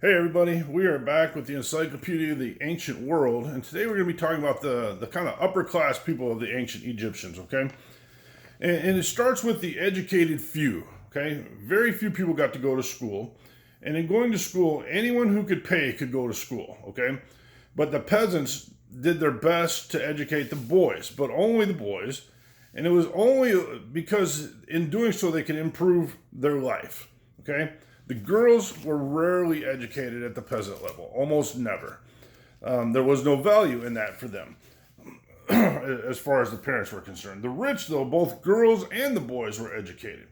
Hey everybody, we are back with the Encyclopedia of the Ancient World, and today we're going to be talking about the kind of upper class people of the ancient Egyptians, okay? And it starts with the educated few, okay? Very few people got to go to school, and in going to school, anyone who could pay could go to school, okay? But the peasants did their best to educate the boys, but only the boys, and it was only because in doing so they could improve their life, okay? The girls were rarely educated at the peasant level, almost never. There was no value in that for them, as far as the parents were concerned. The rich, though, both girls and the boys were educated.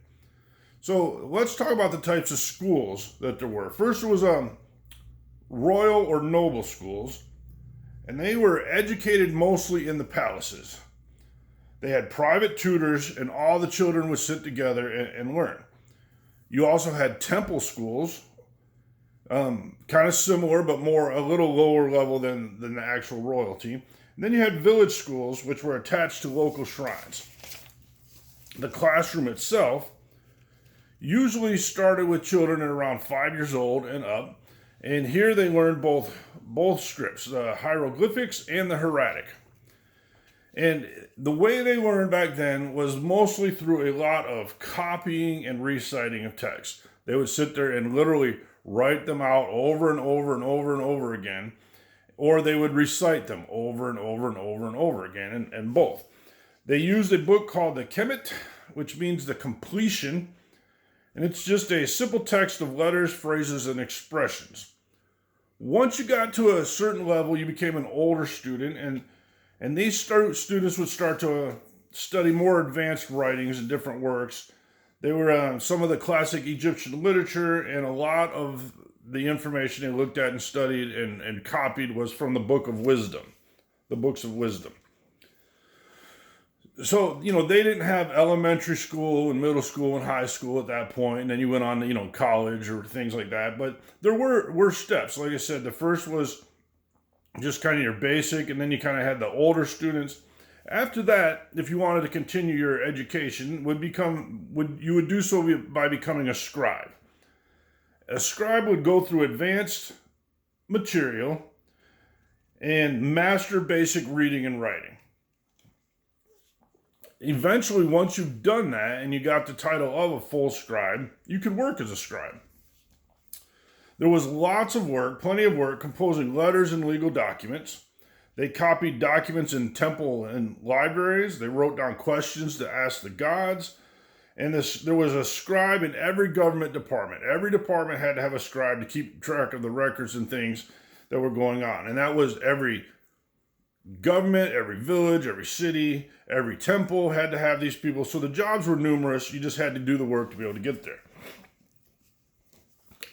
So let's talk about the types of schools that there were. First, there was royal or noble schools, and they were educated mostly in the palaces. They had private tutors, and all the children would sit together and learn. You also had temple schools, kind of similar, but a little lower level than the actual royalty. And then you had village schools, which were attached to local shrines. The classroom itself usually started with children at around 5 years old and up, and here they learned both scripts, the hieroglyphics and the hieratic. And the way they learned back then was mostly through a lot of copying and reciting of text. They would sit there and literally write them out over and over and over and over again, or they would recite them over and over and over and over again, and both. They used a book called the Kemet, which means the completion, and it's just a simple text of letters, phrases, and expressions. Once you got to a certain level, you became an older student, and these students would start to study more advanced writings and different works. They were some of the classic Egyptian literature, and a lot of the information they looked at and studied and copied was from the Book of Wisdom, the books of wisdom. So, they didn't have elementary school and middle school and high school at that point, and then you went on to, college or things like that. But there were steps. Like I said, the first was just kind of your basic, and then you kind of had the older students. After that, if you wanted to continue your education, you would do so by becoming a scribe. A scribe would go through advanced material and master basic reading and writing. Eventually, once you've done that and you got the title of a full scribe, you could work as a scribe. There was lots of work, plenty of work, composing letters and legal documents. They copied documents in temple and libraries. They wrote down questions to ask the gods. And there was a scribe in every government department. Every department had to have a scribe to keep track of the records and things that were going on. And that was every government, every village, every city, every temple had to have these people. So the jobs were numerous. You just had to do the work to be able to get there.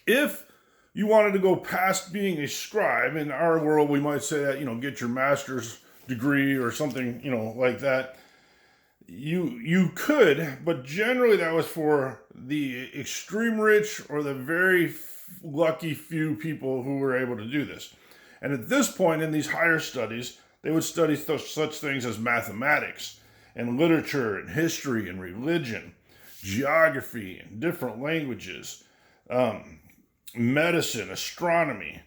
If you wanted to go past being a scribe, in our world we might say that, get your master's degree or something, like that. You could, but generally that was for the extreme rich or the very lucky few people who were able to do this. And at this point in these higher studies, they would study such things as mathematics and literature and history and religion, geography and different languages, medicine, astronomy,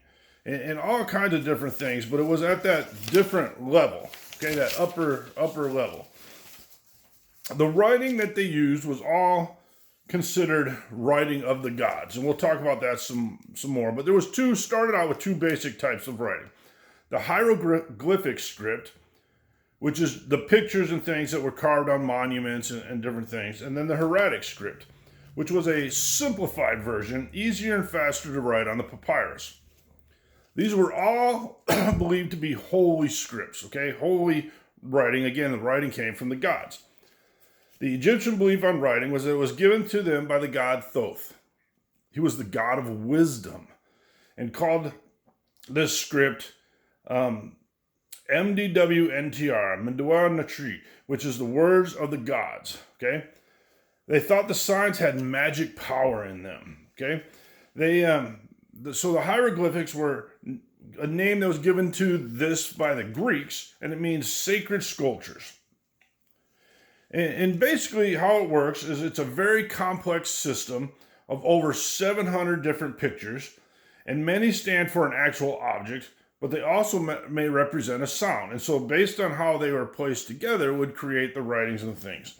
and all kinds of different things, but it was at that different level, okay, that upper level. The writing that they used was all considered writing of the gods, and we'll talk about that some more, but there was started out with two basic types of writing. The hieroglyphic script, which is the pictures and things that were carved on monuments and different things, and then the hieratic script, which was a simplified version, easier and faster to write on the papyrus. These were all believed to be holy scripts, okay? Holy writing. Again, the writing came from the gods. The Egyptian belief on writing was that it was given to them by the god Thoth. He was the god of wisdom, and called this script MDWNTR, Mdwa Natri, which is the words of the gods, okay? They thought the signs had magic power in them, okay? So the hieroglyphics were a name that was given to this by the Greeks, and it means sacred sculptures. And basically how it works is it's a very complex system of over 700 different pictures, And many stand for an actual object, but they also may represent a sound. And so based on how they were placed together would create the writings and things.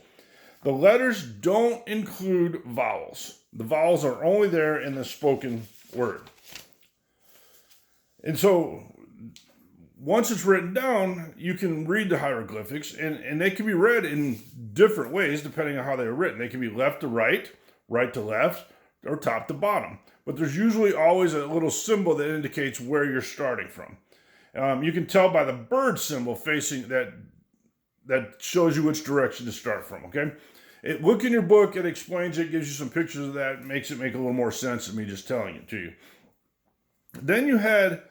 The letters don't include vowels. The vowels are only there in the spoken word. And so once it's written down, you can read the hieroglyphics, and they can be read in different ways depending on how they were written. They can be left to right, right to left, or top to bottom. But there's usually always a little symbol that indicates where you're starting from. You can tell by the bird symbol facing that shows you which direction to start from, okay? Look in your book, it explains it, gives you some pictures of that, makes it make a little more sense than me just telling it to you. Then you had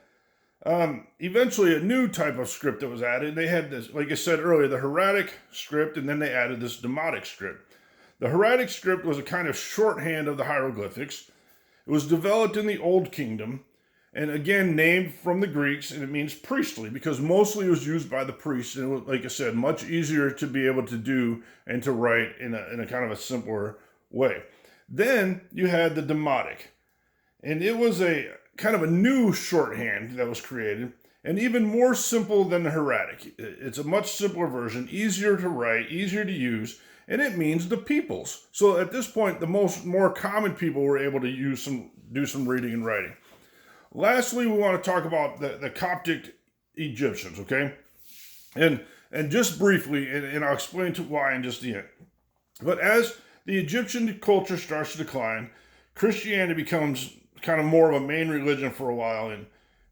eventually a new type of script that was added. They had this, like I said earlier, the hieratic script, and then they added this demotic script. The hieratic script was a kind of shorthand of the hieroglyphics. It was developed in the Old Kingdom, and again, named from the Greeks, and it means priestly, because mostly it was used by the priests, and it was, like I said, much easier to be able to do and to write in a kind of a simpler way. Then you had the demotic, and it was a kind of a new shorthand that was created, and even more simple than the hieratic. It's a much simpler version, easier to write, easier to use, and it means the peoples. So at this point, the more common people were able to do some reading and writing. Lastly, we want to talk about the Coptic Egyptians, okay? And just briefly, and I'll explain why in just the end. But as the Egyptian culture starts to decline, Christianity becomes kind of more of a main religion for a while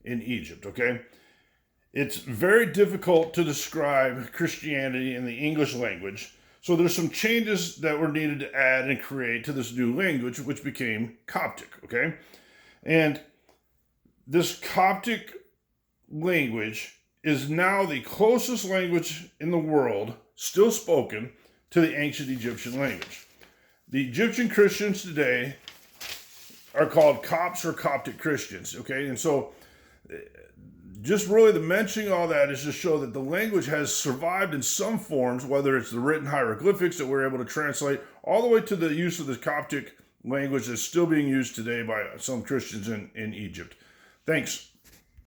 in Egypt, okay? It's very difficult to describe Christianity in the English language, so there's some changes that were needed to add and create to this new language, which became Coptic, okay? And this Coptic language is now the closest language in the world still spoken to the ancient Egyptian language. The Egyptian Christians today are called Copts or Coptic Christians, okay? And so just really the mentioning all that is to show that the language has survived in some forms, whether it's the written hieroglyphics that we're able to translate, all the way to the use of the Coptic language that's still being used today by some Christians in Egypt. Thanks.